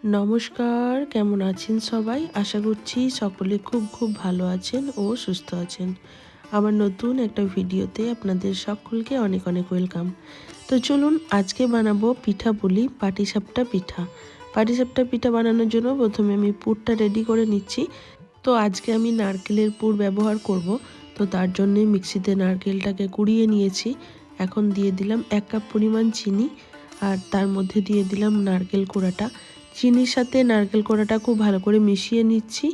নমস্কার, কেমন আছেন সবাই? আশা করছি সকলে খুব খুব ভালো আছেন ও সুস্থ আছেন। আমার নতুন একটা ভিডিওতে আপনাদের সকলকে অনেক অনেক ওয়েলকাম। তো চলুন আজকে বানাবো পিঠা পুলি পাটিসাপটা পিঠা। পাটিসাপটা পিঠা বানানোর জন্য প্রথমে আমি পুরটা রেডি করে নিচ্ছি। তো আজকে আমি নারকেলের পুর ব্যবহার করব। তো তার জন্যে মিক্সিতে নারকেলটাকে কুড়িয়ে নিয়েছি। এখন দিয়ে দিলাম 1 কাপ পরিমাণ চিনি আর তার মধ্যে দিয়ে দিলাম নারকেল কোড়াটা। চিনির সাথে নারকেল কোড়াটা খুব ভালো করে মিশিয়ে নিচ্ছি।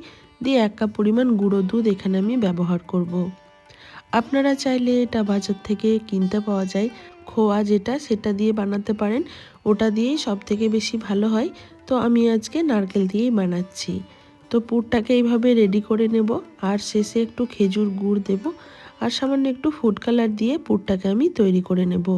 দিয়ে 1 কাপ পরিমাণ গুঁড়ো দুধ এখানে আমি ব্যবহার করব। আপনারা চাইলে এটা বাজার থেকে কিনতে পাওয়া যায় খোয়া যেটা, সেটা দিয়ে বানাতে পারেন। ওটা দিয়েই সবথেকে বেশি ভালো হয়। তো আমি আজকে নারকেল দিয়েই বানাচ্ছি। তো পুরটাকে এইভাবে রেডি করে নেব আর শেষে একটু খেজুর গুড় দেব আর সামান্য একটু ফুড কালার দিয়ে পুরটাকে আমি তৈরি করে নেব।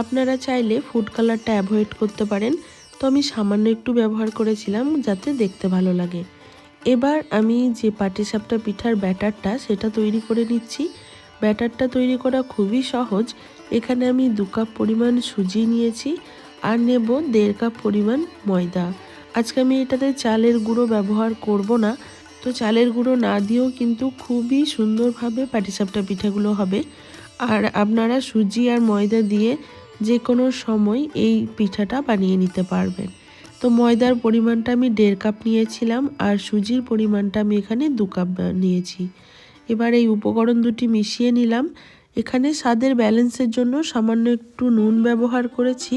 আপনারা চাইলে ফুড কালারটা অ্যাভয়েড করতে পারেন। তো আমি সামান্য একটু ব্যবহার করেছিলাম যাতে দেখতে ভালো লাগে। এবার আমি যে পাটিসাপটা পিঠার ব্যাটারটা সেটা তৈরি করে নিচ্ছি। ব্যাটারটা তৈরি করা খুবই সহজ। এখানে আমি 2 কাপ পরিমাণ সুজি নিয়েছি আর নেব 1.5 কাপ পরিমাণ ময়দা। আজকে আমি এটাতে চালের গুঁড়ো ব্যবহার করব না। তো চালের গুঁড়ো না দিয়েও কিন্তু খুবই সুন্দরভাবে পাটিসাপটা পিঠাগুলো হবে। আর আপনারা সুজি আর ময়দা দিয়ে যে কোনো সময় এই পিঠাটা বানিয়ে নিতে পারবেন। তো ময়দার পরিমাণটা আমি 1.5 কাপ নিয়েছিলাম আর সুজির পরিমাণটা আমি এখানে 2 কাপ নিয়েছি। এবার এই উপকরণ দুটি মিশিয়ে নিলাম। এখানে স্বাদের ব্যালেন্সের জন্য সামান্য একটু নুন ব্যবহার করেছি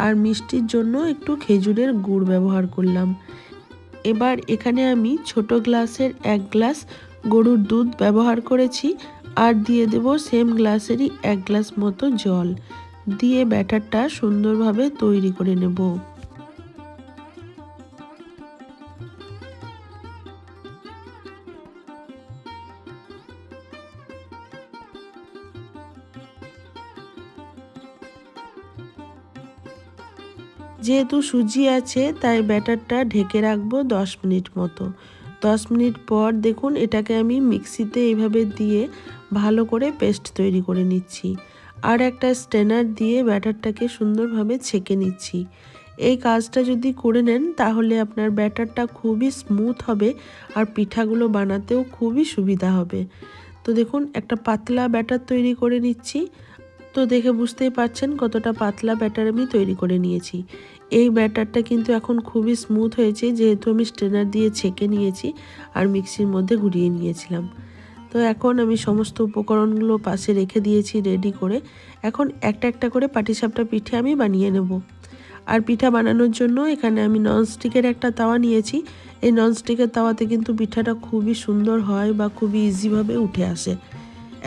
আর মিষ্টির জন্য একটু খেজুরের গুড় ব্যবহার করলাম। এবার এখানে আমি ছোট গ্লাসের 1 গ্লাস গরুর দুধ ব্যবহার করেছি আর দিয়ে দেব সেম গ্লাসেরই 1 গ্লাস মতো জল দিয়ে ব্যাটারটা সুন্দরভাবে তৈরি করে নেব। যেহেতু সুজি আছে তাই ব্যাটারটা ঢেকে রাখবো 10 মিনিট মতো। 10 মিনিট পর দেখুন এটাকে আমি মিক্সিতে এইভাবে দিয়ে ভালো করে পেস্ট তৈরি করে নিচ্ছি। আর একটা স্ট্রেনার দিয়ে ব্যাটারটাকে সুন্দরভাবে ছেঁকে নিচ্ছি। এই কাজটা যদি করে নেন তাহলে আপনার ব্যাটারটা খুবই স্মুথ হবে আর পিঠাগুলো বানাতেও খুবই সুবিধা হবে। তো দেখুন একটা পাতলা ব্যাটার তৈরি করে নিচ্ছি। তো দেখে বুঝতেই পারছেন কতটা পাতলা ব্যাটার আমি তৈরি করে নিয়েছি। এই ব্যাটারটা কিন্তু এখন খুবই স্মুথ হয়েছে যেহেতু আমি স্ট্রেনার দিয়ে ছেঁকে নিয়েছি আর মিক্সির মধ্যে ঘুরিয়ে নিয়েছিলাম। তো এখন আমি সমস্ত উপকরণগুলো পাশে রেখে দিয়েছি রেডি করে। এখন একটা একটা করে পাটিসাপটা পিঠে আমি বানিয়ে নেব। আর পিঠা বানানোর জন্য এখানে আমি ননস্টিকের একটা তাওয়া নিয়েছি। এই ননস্টিকের তাওয়াতে কিন্তু পিঠাটা খুবই সুন্দর হয় বা খুবই ইজিভাবে উঠে আসে।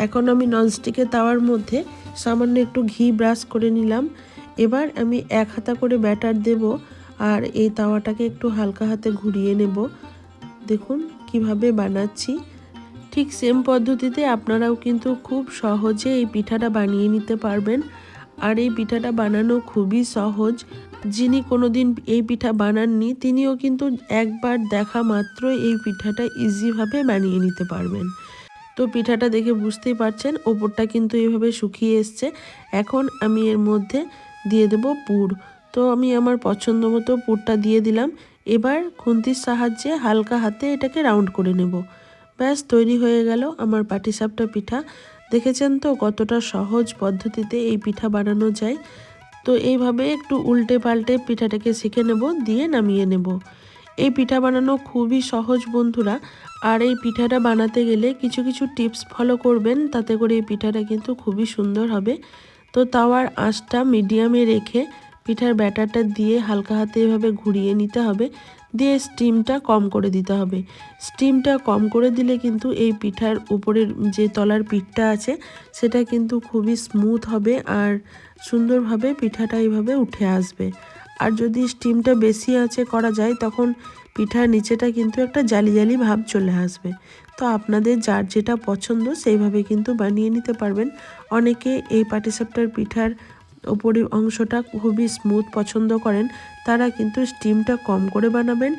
এখন আমি ননস্টিকের তাওয়ার মধ্যে সামান্য একটু ঘি ব্রাশ করে নিলাম। এবার আমি 1 হাতা করে ব্যাটার দেব আর এই তাওয়াটাকে একটু হালকা হাতে ঘুরিয়ে নেব। দেখুন কিভাবে বানাচ্ছি। ঠিক সেম পদ্ধতিতে আপনারাও কিন্তু খুব সহজে এই পিঠাটা বানিয়ে নিতে পারবেন। আর এই পিঠাটা বানানো খুবই সহজ। যিনি কোনোদিন এই পিঠা বানাননি তিনিও কিন্তু একবার দেখা মাত্র এই পিঠাটা ইজিভাবে বানিয়ে নিতে পারবেন। তো পিঠাটা দেখে বুঝতেই পারছেন ওপরটা কিন্তু এইভাবে শুকিয়ে এসছে। এখন আমি এর মধ্যে দিয়ে দেব পুর। তো আমি আমার পছন্দ মতো পুরটা দিয়ে দিলাম। এবার খুন্তির সাহায্যে হালকা হাতে এটাকে রাউন্ড করে নেব। ব্যাস তৈরি হয়ে গেল আমার পাটিসাপটা পিঠা। দেখেছেন তো কতটা সহজ পদ্ধতিতে এই পিঠা বানানো যায়। তো এইভাবে একটু উল্টে পাল্টে পিঠাটাকে সেঁকে নেব দিয়ে নামিয়ে নেব। এই পিঠা বানানো খুবই সহজ বন্ধুরা। আর এই পিঠাটা বানাতে গেলে কিছু কিছু টিপস ফলো করবেন, তাতে করে এই পিঠাটা কিন্তু খুবই সুন্দর হবে। তো তাওয়ার আঁচটা মিডিয়ামে রেখে পিঠার ব্যাটারটা দিয়ে হালকা হাতে এভাবে ঘুরিয়ে নিতে হবে। দিয়ে স্টিমটা কম করে দিতে হবে। স্টিমটা কম করে দিলে কিন্তু এই পিঠার উপরের যে তলার পিঠটা আছে সেটা কিন্তু খুবই স্মুথ হবে আর সুন্দরভাবে পিঠাটা এইভাবে উঠে আসবে। আর যদি স্টিমটা বেশি আঁচে করা যায় তখন পিঠার নিচেটা কিন্তু একটা জালি জালি ভাব চলে আসবে। তো আপনাদের যার যেটা পছন্দ সেইভাবে কিন্তু বানিয়ে নিতে পারবেন। অনেকে এই পাটিসাপটার পিঠার ওপরের অংশটা খুবই স্মুথ পছন্দ করেন তারা কিন্তু স্টিমটা কম করে বানাবেন,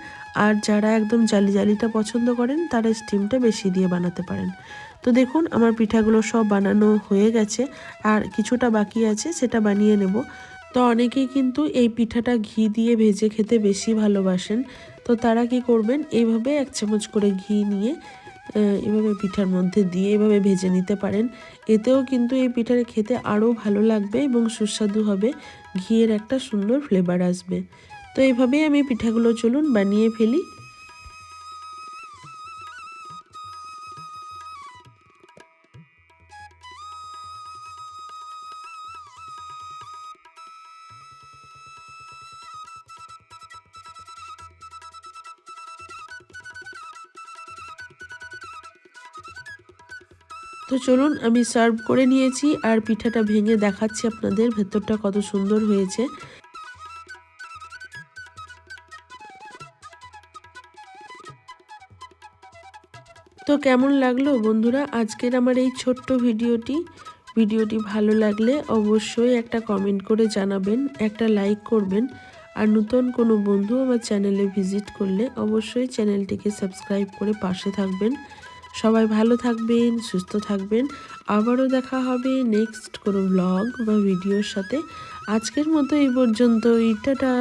আর যারা একদম জালি জালিটা পছন্দ করেন তারা স্টিমটা বেশি দিয়ে বানাতে পারেন। তো দেখুন আমার পিঠাগুলো সব বানানো হয়ে গেছে, আর কিছুটা বাকি আছে সেটা বানিয়ে নেব। তো অনেকেই কিন্তু এই পিঠাটা ঘি দিয়ে ভেজে খেতে বেশি ভালোবাসেন। তো তারা কি করবেন, এইভাবে 1 চামচ করে ঘি নিয়ে এভাবে পিঠার মধ্যে দিয়ে এভাবে ভেজে নিতে পারেন। এতেও কিন্তু এই পিঠাটা খেতে আরও ভালো লাগবে এবং সুস্বাদু হবে, ঘিয়ের একটা সুন্দর ফ্লেভার আসবে। তো এইভাবেই আমি পিঠাগুলো চলুন বানিয়ে ফেলি। তো চলুন আমি সার্ভ করে নিয়েছি, আর পিঠাটা ভেঙে দেখাচ্ছি আপনাদের ভেতরটা কত সুন্দর হয়েছে। তো কেমন লাগলো বন্ধুরা আজকের আমার এই ছোট্ট ভিডিওটি ভালো লাগলে অবশ্যই একটা কমেন্ট করে জানাবেন, একটা লাইক করবেন, আর নতুন কোনো বন্ধু আমার চ্যানেলে ভিজিট করলে অবশ্যই চ্যানেলটিকে সাবস্ক্রাইব করে পাশে থাকবেন। সবাই ভালো থাকবেন, সুস্থ থাকবেন। আবারও দেখা হবে নেক্সট কোনো ব্লগ বা ভিডিওর সাথে। আজকের মতো এই পর্যন্তই, টাটা।